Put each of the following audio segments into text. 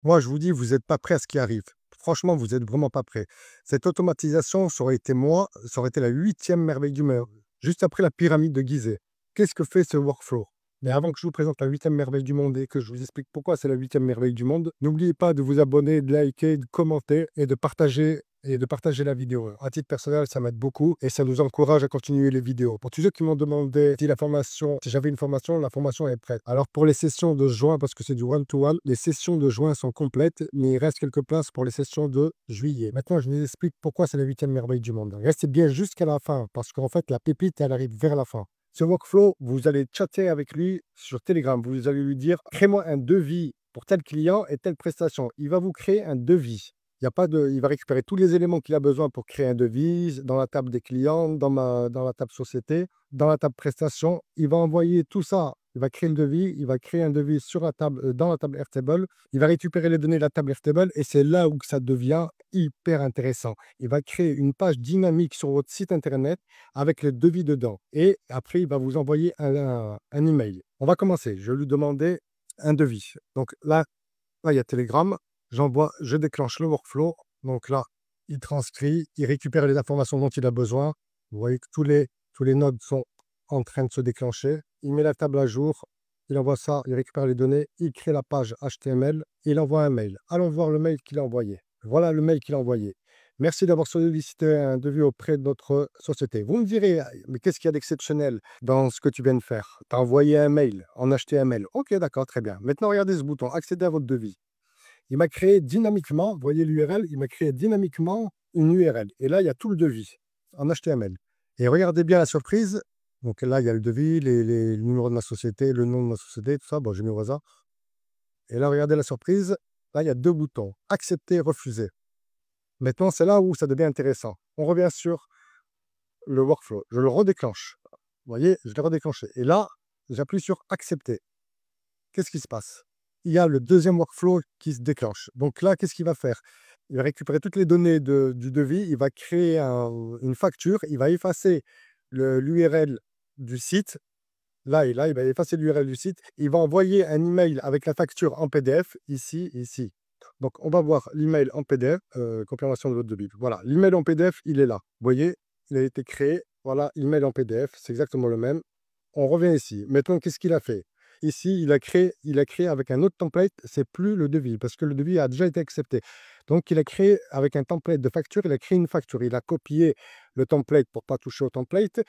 Moi, je vous dis, vous n'êtes pas prêt à ce qui arrive. Franchement, vous êtes vraiment pas prêt. Cette automatisation, ça aurait été moi, ça aurait été la huitième merveille du monde, juste après la pyramide de Gizeh. Qu'est-ce que fait ce workflow? Mais avant que je vous présente la huitième merveille du monde et que je vous explique pourquoi c'est la huitième merveille du monde, n'oubliez pas de vous abonner, de liker, de commenter et de partager la vidéo. À titre personnel, ça m'aide beaucoup et ça nous encourage à continuer les vidéos. Pour tous ceux qui m'ont demandé si j'avais une formation, la formation est prête. Alors pour les sessions de juin, parce que c'est du one-to-one, les sessions de juin sont complètes, mais il reste quelques places pour les sessions de juillet. Maintenant, je vous explique pourquoi c'est la huitième merveille du monde. Restez bien jusqu'à la fin, parce qu'en fait, la pépite, elle arrive vers la fin. Ce workflow, vous allez chatter avec lui sur Telegram. Vous allez lui dire, crée-moi un devis pour tel client et telle prestation. Il va vous créer un devis. Il y a pas de, il va récupérer tous les éléments qu'il a besoin pour créer un devis dans la table des clients, dans la table société, dans la table prestation. Il va envoyer tout ça. Il va créer le devis. Il va créer un devis sur la table, dans la table Airtable. Il va récupérer les données de la table Airtable et c'est là où ça devient hyper intéressant. Il va créer une page dynamique sur votre site internet avec le devis dedans. Et après, il va vous envoyer un email. On va commencer. Je vais lui demander un devis. Donc là, il y a Telegram. Je déclenche le workflow. Donc là, il transcrit, il récupère les informations dont il a besoin. Vous voyez que tous les nodes sont en train de se déclencher. Il met la table à jour, il envoie ça, il récupère les données, il crée la page HTML, il envoie un mail. Allons voir le mail qu'il a envoyé. Voilà le mail qu'il a envoyé. Merci d'avoir sollicité un devis auprès de notre société. Vous me direz, mais qu'est-ce qu'il y a d'exceptionnel dans ce que tu viens de faire? Tu as envoyé un mail en HTML. Ok, d'accord, très bien. Maintenant, regardez ce bouton, accéder à votre devis. Il m'a créé dynamiquement, vous voyez l'URL, il m'a créé dynamiquement une URL. Et là, il y a tout le devis en HTML. Et regardez bien la surprise. Donc là, il y a le devis, le numéro de ma société, le nom de ma société, tout ça. Bon, j'ai mis au hasard. Et là, regardez la surprise. Là, il y a deux boutons. Accepter, refuser. Maintenant, c'est là où ça devient intéressant. On revient sur le workflow. Je le redéclenche. Vous voyez, je l'ai redéclenché. Et là, j'appuie sur accepter. Qu'est-ce qui se passe? Il y a le deuxième workflow qui se déclenche. Donc là, qu'est-ce qu'il va faire? Il va récupérer toutes les données du devis, il va créer une facture, il va effacer l'URL du site. Là et là, il va effacer l'URL du site. Il va envoyer un email avec la facture en PDF, ici, ici. Donc, on va voir l'email en PDF, confirmation de votre devis. Voilà, l'email en PDF, il est là. Vous voyez, il a été créé. Voilà, email en PDF, c'est exactement le même. On revient ici. Maintenant, qu'est-ce qu'il a fait? Ici, il a créé avec un autre template, c'est plus le devis, parce que le devis a déjà été accepté. Donc, il a créé avec un template de facture, il a créé une facture. Il a copié le template pour ne pas toucher au template.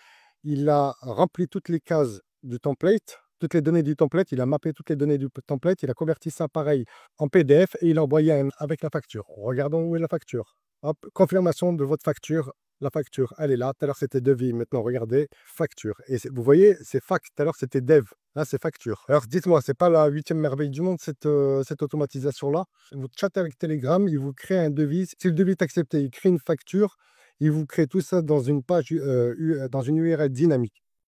Il a rempli toutes les cases du template, toutes les données du template. Il a mappé toutes les données du template. Il a converti ça pareil en PDF et il a envoyé avec la facture. Regardons où est la facture. Hop, confirmation de votre facture. La facture, elle est là. Tout à l'heure, c'était devis. Maintenant, regardez, facture. Et vous voyez, c'est fac. Tout à l'heure, c'était dev. Là, c'est facture. Alors, dites-moi, c'est pas la huitième merveille du monde, cette automatisation-là? Vous chattez avec Telegram, il vous crée un devis. Si le devis est accepté, il crée une facture. Il vous crée tout ça dans une page, dans une URL dynamique.